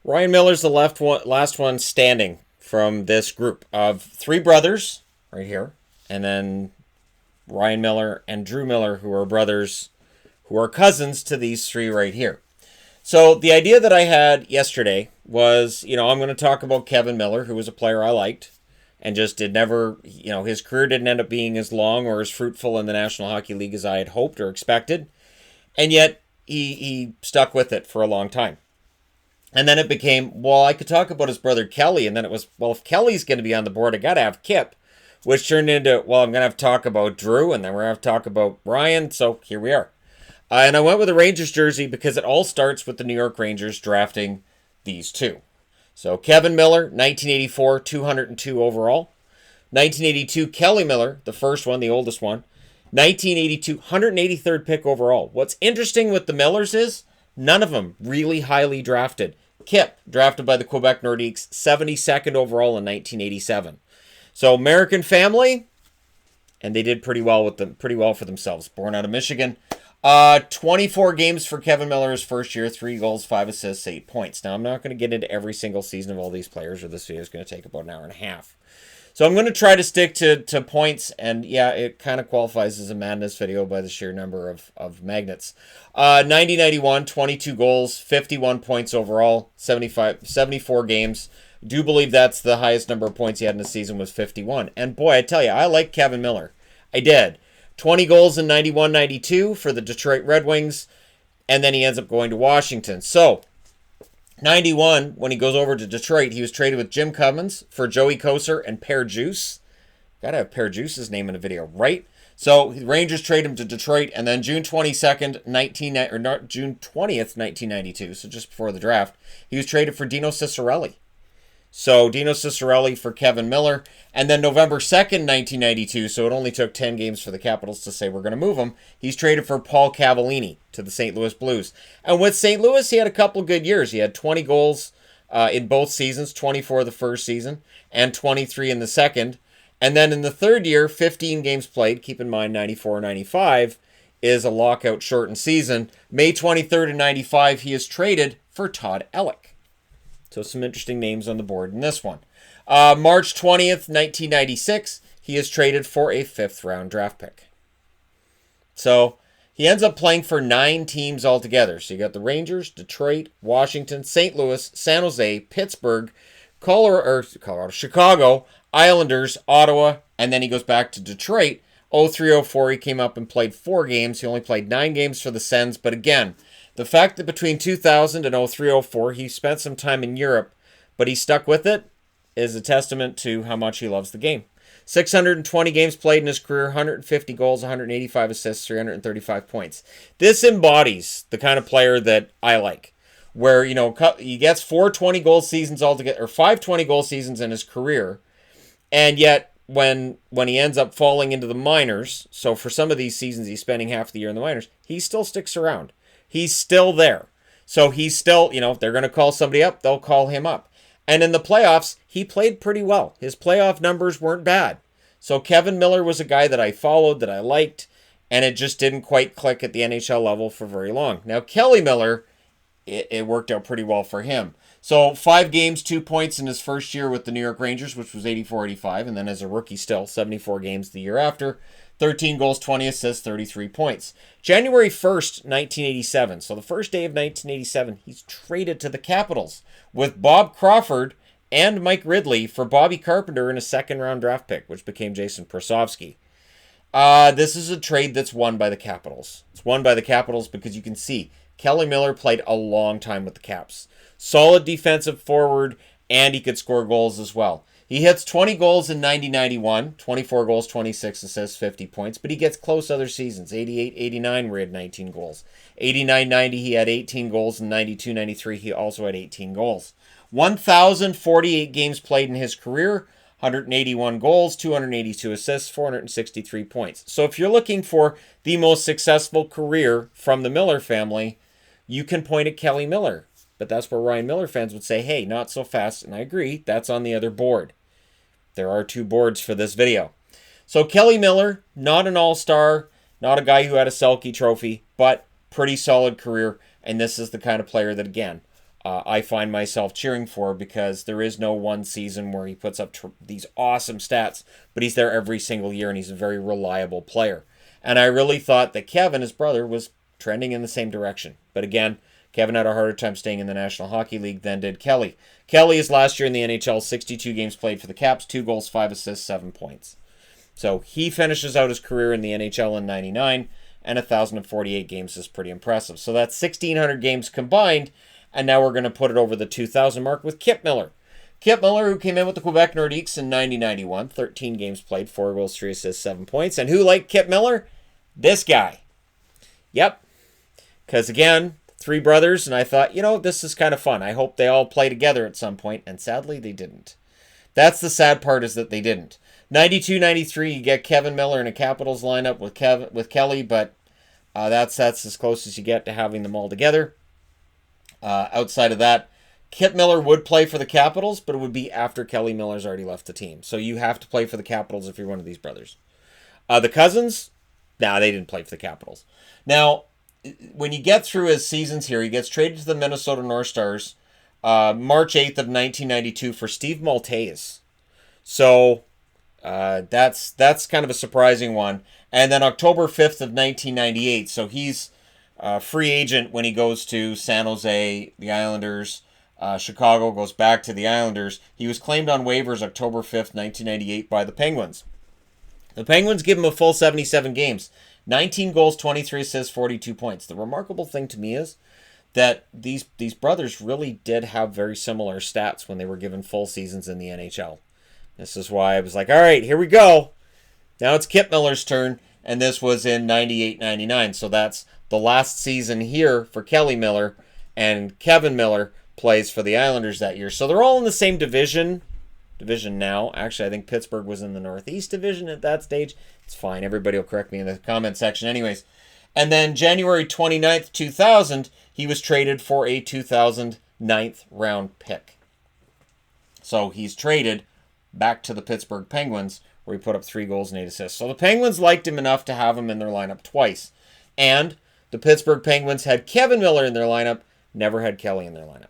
Ryan Miller's the last one standing from this group of three brothers right here, and then Ryan Miller and Drew Miller, who are brothers, who are cousins to these three right here. So the idea that I had yesterday was, I'm going to talk about Kevin Miller, who was a player I liked, and just did never, his career didn't end up being as long or as fruitful in the National Hockey League as I had hoped or expected, and yet he stuck with it for a long time. And then it became, well, I could talk about his brother Kelly, and then it was, well, if Kelly's going to be on the board, I got to have Kip, which turned into, well, I'm going to have to talk about Drew, and then we're going to have to talk about Ryan, so here we are. And I went with a Rangers jersey because it all starts with the New York Rangers drafting these two. So Kevin Miller, 1984, 202 overall. 1982, Kelly Miller, the first one, the oldest one. 1982, 183rd pick overall. What's interesting with the Millers is none of them really highly drafted. Kip, drafted by the Quebec Nordiques, 72nd overall in 1987. So American family, and they did pretty well for themselves. Born out of Michigan. 24 games for Kevin Miller his first year, 3 goals, 5 assists, 8 points. Now, I'm not going to get into every single season of all these players, or this video is going to take about an hour and a half. So I'm going to try to stick to points, and yeah, it kind of qualifies as a madness video by the sheer number of magnets. 90-91, 22 goals, 51 points overall, 74 games. Do believe that's the highest number of points he had in a season was 51. And boy, I tell you, I like Kevin Miller. I did. 20 goals in 91-92 for the Detroit Red Wings, and then he ends up going to Washington. So, 91, when he goes over to Detroit, he was traded with Jim Cummins for Joey Kocur and Per Juice. Gotta have Per Juice's name in a video, right? So, the Rangers trade him to Detroit, and then June 22nd, June 20th, 1992, so just before the draft, he was traded for Dino Ciccarelli. So, Dino Ciccarelli for Kevin Miller. And then November 2nd, 1992, so it only took 10 games for the Capitals to say we're going to move him. He's traded for Paul Cavallini to the St. Louis Blues. And with St. Louis, he had a couple good years. He had 20 goals in both seasons, 24 the first season, and 23 in the second. And then in the third year, 15 games played. Keep in mind, 94-95 is a lockout shortened season. May 23rd of 95, he is traded for Todd Ellick. So some interesting names on the board in this one. March 20th, 1996, he is traded for a 5th-round draft pick. So he ends up playing for 9 teams altogether. So you got the Rangers, Detroit, Washington, St. Louis, San Jose, Pittsburgh, Colorado, Chicago, Islanders, Ottawa, and then he goes back to Detroit. 03-04, he came up and played 4 games. He only played 9 games for the Sens, but again, the fact that between 2000 and 03-04, he spent some time in Europe, but he stuck with it, is a testament to how much he loves the game. 620 games played in his career, 150 goals, 185 assists, 335 points. This embodies the kind of player that I like, where, he gets 4 20-goal seasons altogether, or 5 20-goal seasons in his career, and yet when he ends up falling into the minors, so for some of these seasons he's spending half the year in the minors, he still sticks around. He's still there. So he's still, if they're going to call somebody up, they'll call him up. And in the playoffs, he played pretty well. His playoff numbers weren't bad. So Kevin Miller was a guy that I followed, that I liked, and it just didn't quite click at the NHL level for very long. Now, Kelly Miller, it worked out pretty well for him. So 5 games, 2 points in his first year with the New York Rangers, which was 84-85, and then as a rookie still, 74 games the year after. 13 goals, 20 assists, 33 points. January 1st, 1987. So the first day of 1987, he's traded to the Capitals with Bob Crawford and Mike Ridley for Bobby Carpenter in a 2nd-round draft pick, which became Jason Prosovsky. This is a trade that's won by the Capitals. It's won by the Capitals because you can see Kelly Miller played a long time with the Caps. Solid defensive forward, and he could score goals as well. He hits 20 goals in 90-91, 24 goals, 26 assists, 50 points, but he gets close other seasons. 88-89 where he had 19 goals. 89-90 he had 18 goals, and 92-93 he also had 18 goals. 1,048 games played in his career, 181 goals, 282 assists, 463 points. So if you're looking for the most successful career from the Miller family, you can point at Kelly Miller. But that's where Ryan Miller fans would say, hey, not so fast, and I agree, that's on the other board. There are 2 boards for this video. So Kelly Miller, not an all-star, not a guy who had a Selke trophy, but pretty solid career, and this is the kind of player that, again, I find myself cheering for, because there is no one season where he puts up these awesome stats, but he's there every single year, and he's a very reliable player. And I really thought that Kevin, his brother, was trending in the same direction. But again, Kevin had a harder time staying in the National Hockey League than did Kelly. Kelly is last year in the NHL, 62 games played for the Caps, 2 goals, 5 assists, 7 points. So he finishes out his career in the NHL in 99, and 1,048 games is pretty impressive. So that's 1,600 games combined, and now we're going to put it over the 2,000 mark with Kip Miller. Kip Miller, who came in with the Quebec Nordiques in 90-91, 13 games played, 4 goals, 3 assists, 7 points. And who liked Kip Miller? This guy. Yep. Because again, 3 brothers, and I thought, this is kind of fun. I hope they all play together at some point, and sadly they didn't. That's the sad part, is that they didn't. 92-93, you get Kevin Miller in a Capitals lineup with Kelly, but that's as close as you get to having them all together. Outside of that, Kip Miller would play for the Capitals, but it would be after Kelly Miller's already left the team. So you have to play for the Capitals if you're one of these brothers. The cousins, they didn't play for the Capitals. Now, when you get through his seasons here, he gets traded to the Minnesota North Stars March 8th of 1992 for Steve Maltese. So that's kind of a surprising one. And then October 5th of 1998, so he's a free agent when he goes to San Jose, the Islanders. Chicago, goes back to the Islanders. He was claimed on waivers October 5th, 1998 by the Penguins. The Penguins give him a full 77 games. 19 goals, 23 assists, 42 points. The remarkable thing to me is that these brothers really did have very similar stats when they were given full seasons in the NHL. This is why I was like, all right, here we go. Now it's Kip Miller's turn, and this was in 98-99. So that's the last season here for Kelly Miller, and Kevin Miller plays for the Islanders that year. So they're all in the same division now. Actually, I think Pittsburgh was in the Northeast Division at that stage. It's fine. Everybody will correct me in the comment section anyways. And then January 29th, 2000, he was traded for a 2000 9th round pick. So he's traded back to the Pittsburgh Penguins, where he put up 3 goals and 8 assists. So the Penguins liked him enough to have him in their lineup twice. And the Pittsburgh Penguins had Kevin Miller in their lineup, never had Kelly in their lineup.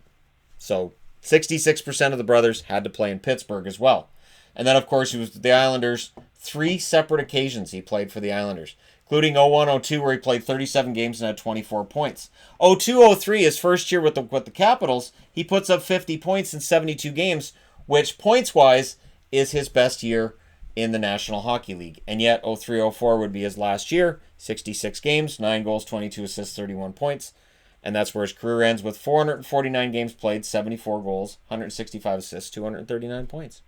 So 66% of the brothers had to play in Pittsburgh as well. And then, of course, he was with the Islanders. 3 separate occasions he played for the Islanders, including 01-02, where he played 37 games and had 24 points. 02-03, his first year with the Capitals, he puts up 50 points in 72 games, which, points-wise, is his best year in the National Hockey League. And yet, 03-04 would be his last year, 66 games, 9 goals, 22 assists, 31 points. And that's where his career ends with 449 games played, 74 goals, 165 assists, 239 points.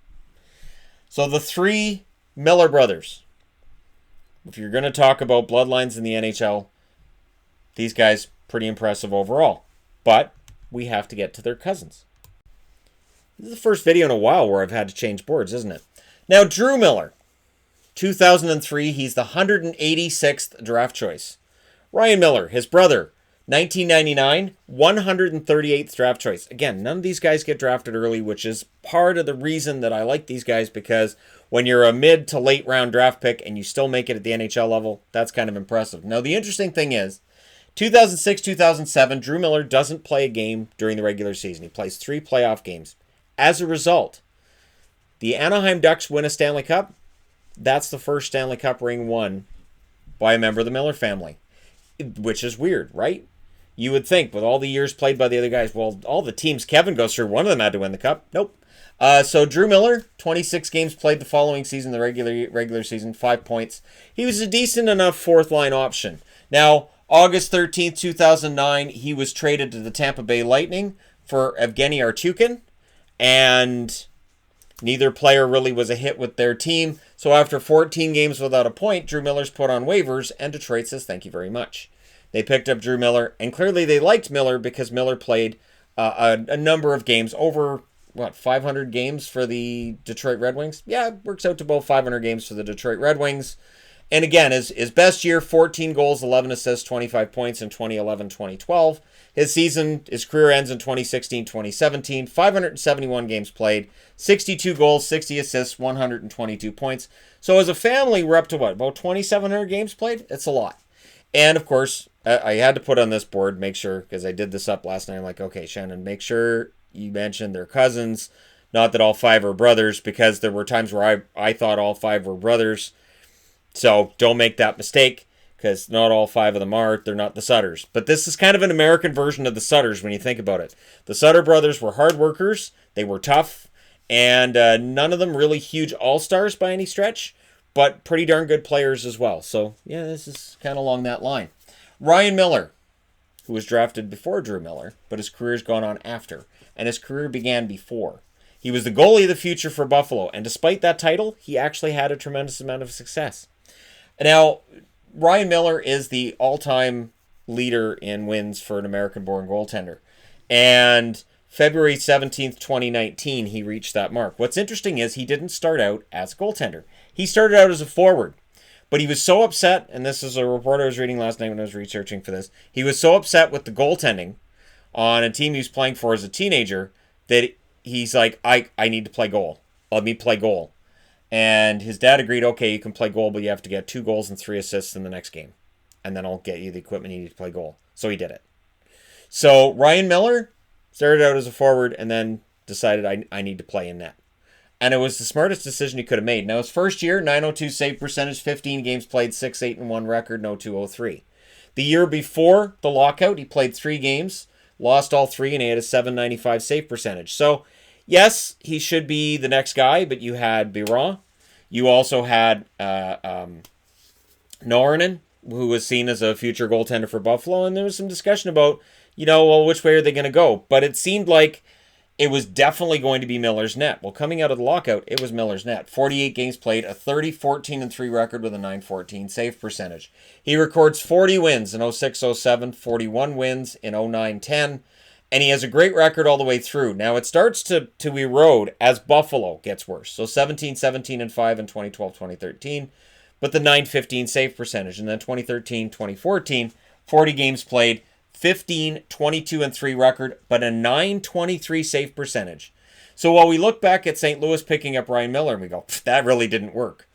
So the 3 Miller brothers, if you're going to talk about bloodlines in the NHL, these guys, pretty impressive overall. But we have to get to their cousins. This is the first video in a while where I've had to change boards, isn't it? Now, Drew Miller, 2003, he's the 186th draft choice. Ryan Miller, his brother, 1999, 138th draft choice. Again, none of these guys get drafted early, which is part of the reason that I like these guys, because when you're a mid to late round draft pick and you still make it at the NHL level, that's kind of impressive. Now, the interesting thing is, 2006-2007, Drew Miller doesn't play a game during the regular season. He plays 3 playoff games. As a result, the Anaheim Ducks win a Stanley Cup. That's the first Stanley Cup ring won by a member of the Miller family, which is weird, right? You would think, with all the years played by the other guys, well, all the teams Kevin goes through, one of them had to win the cup. Nope. So Drew Miller, 26 games played the following season, the regular season, 5 points. He was a decent enough fourth-line option. Now, August 13th, 2009, he was traded to the Tampa Bay Lightning for Evgeny Artyukin, and neither player really was a hit with their team. So after 14 games without a point, Drew Miller's put on waivers, and Detroit says thank you very much. They picked up Drew Miller, and clearly they liked Miller because Miller played a number of games, over, 500 games for the Detroit Red Wings? Yeah, it works out to about 500 games for the Detroit Red Wings. And again, his best year, 14 goals, 11 assists, 25 points in 2011-2012. His career ends in 2016-2017, 571 games played, 62 goals, 60 assists, 122 points. So as a family, we're up to about 2,700 games played? It's a lot. And of course, I had to put on this board, make sure, because I did this up last night. I'm like, okay, Shannon, make sure you mention their cousins. Not that all 5 are brothers, because there were times where I thought all 5 were brothers. So don't make that mistake, because not all 5 of them are. They're not the Sutters. But this is kind of an American version of the Sutters when you think about it. The Sutter brothers were hard workers. They were tough. And none of them really huge all-stars by any stretch, but pretty darn good players as well. So, yeah, this is kind of along that line. Ryan Miller, who was drafted before Drew Miller, but his career's gone on after. And his career began before. He was the goalie of the future for Buffalo. And despite that title, he actually had a tremendous amount of success. Now, Ryan Miller is the all-time leader in wins for an American-born goaltender. And February 17th, 2019, he reached that mark. What's interesting is he didn't start out as a goaltender. He started out as a forward. But he was so upset, and this is a report I was reading last night when I was researching for this. He was so upset with the goaltending on a team he was playing for as a teenager that he's like, I need to play goal. Let me play goal. And his dad agreed, okay, you can play goal, but you have to get 2 goals and 3 assists in the next game. And then I'll get you the equipment you need to play goal. So he did it. So Ryan Miller started out as a forward and then decided I need to play in net. And it was the smartest decision he could have made. Now, his first year, .902 save percentage, 15 games played, 6-8-1 record, no 203. The year before the lockout, he played 3 games, lost all 3, and he had a .795 save percentage. So, yes, he should be the next guy, but you had Biron. You also had Norinen, who was seen as a future goaltender for Buffalo, and there was some discussion about, which way are they going to go? But it seemed like it was definitely going to be Miller's net. Well, coming out of the lockout, it was Miller's net. 48 games played, a 30-14-3 record with a .914 save percentage. He records 40 wins in 06-07, 41 wins in 09-10, and he has a great record all the way through. Now, it starts to erode as Buffalo gets worse. So 17-17-5 in 2012-2013, but the .915 save percentage. And then 2013-2014, 40 games played, 15-22-3 record, but a .923 save percentage. So while we look back at St. Louis picking up Ryan Miller and we go, that really didn't work.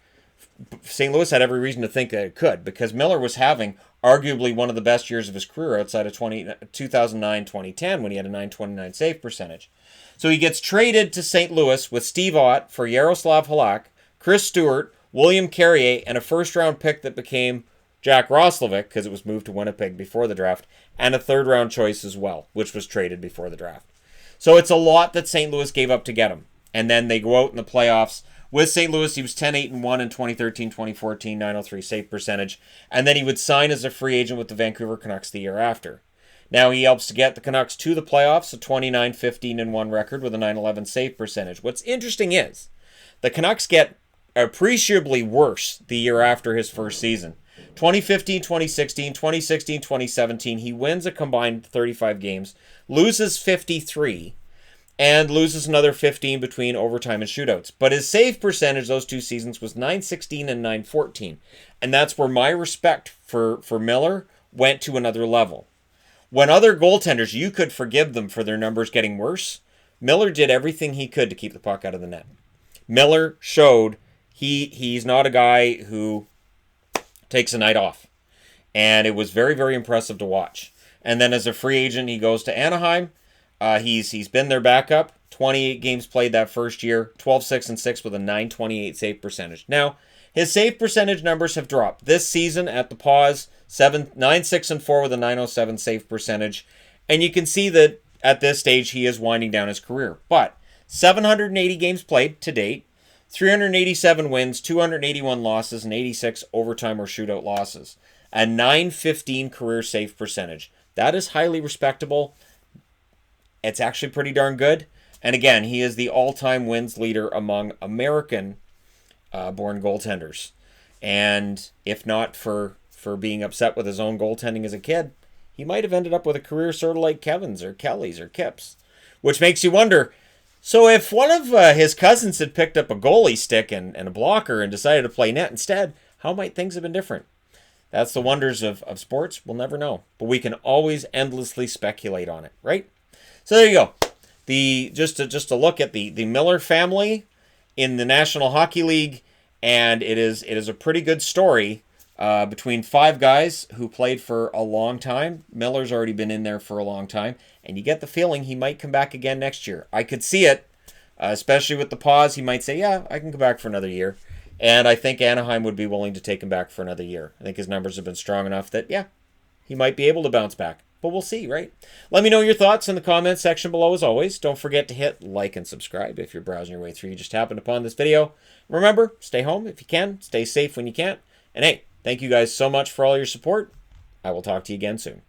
St. Louis had every reason to think that it could, because Miller was having arguably one of the best years of his career outside of 2009-2010 when he had a .929 save percentage. So he gets traded to St. Louis with Steve Ott for Yaroslav Halak, Chris Stewart, William Carrier, and a first-round pick that became Jack Roslovic, because it was moved to Winnipeg before the draft, and a third-round choice as well, which was traded before the draft. So it's a lot that St. Louis gave up to get him. And then they go out in the playoffs. With St. Louis, he was 10-8-1 in 2013-2014, .903 save percentage. And then he would sign as a free agent with the Vancouver Canucks the year after. Now he helps to get the Canucks to the playoffs, a 29-15-1 record with a .911 save percentage. What's interesting is the Canucks get appreciably worse the year after his first season. 2015-2016, 2016-2017, he wins a combined 35 games, loses 53, and loses another 15 between overtime and shootouts. But his save percentage those 2 seasons was .916 and .914. And that's where my respect for Miller went to another level. When other goaltenders, you could forgive them for their numbers getting worse, Miller did everything he could to keep the puck out of the net. Miller showed he's not a guy who takes a night off. And it was very, very impressive to watch. And then as a free agent, he goes to Anaheim. He's been their backup. 28 games played that first year. 12-6-6 with a .928 save percentage. Now, his save percentage numbers have dropped. This season at the pause, 9-6-4 with a .907 save percentage. And you can see that at this stage, he is winding down his career. But 780 games played to date. 387 wins, 281 losses, and 86 overtime or shootout losses. A .915 career save percentage. That is highly respectable. It's actually pretty darn good. And again, he is the all-time wins leader among American-born goaltenders. And if not for being upset with his own goaltending as a kid, he might have ended up with a career sort of like Kevin's or Kelly's or Kip's. Which makes you wonder, so if one of his cousins had picked up a goalie stick and a blocker and decided to play net instead, how might things have been different? That's the wonders of sports. We'll never know. But we can always endlessly speculate on it, right? So there you go. Just to look at the Miller family in the National Hockey League, and it is a pretty good story between 5 guys who played for a long time. Miller's already been in there for a long time, and you get the feeling he might come back again next year. I could see it, especially with the pause. He might say, yeah, I can come back for another year. And I think Anaheim would be willing to take him back for another year. I think his numbers have been strong enough that, yeah, he might be able to bounce back. But we'll see, right? Let me know your thoughts in the comments section below as always. Don't forget to hit like and subscribe if you're browsing your way through. You just happened upon this video. Remember, stay home if you can. Stay safe when you can't. And hey, thank you guys so much for all your support. I will talk to you again soon.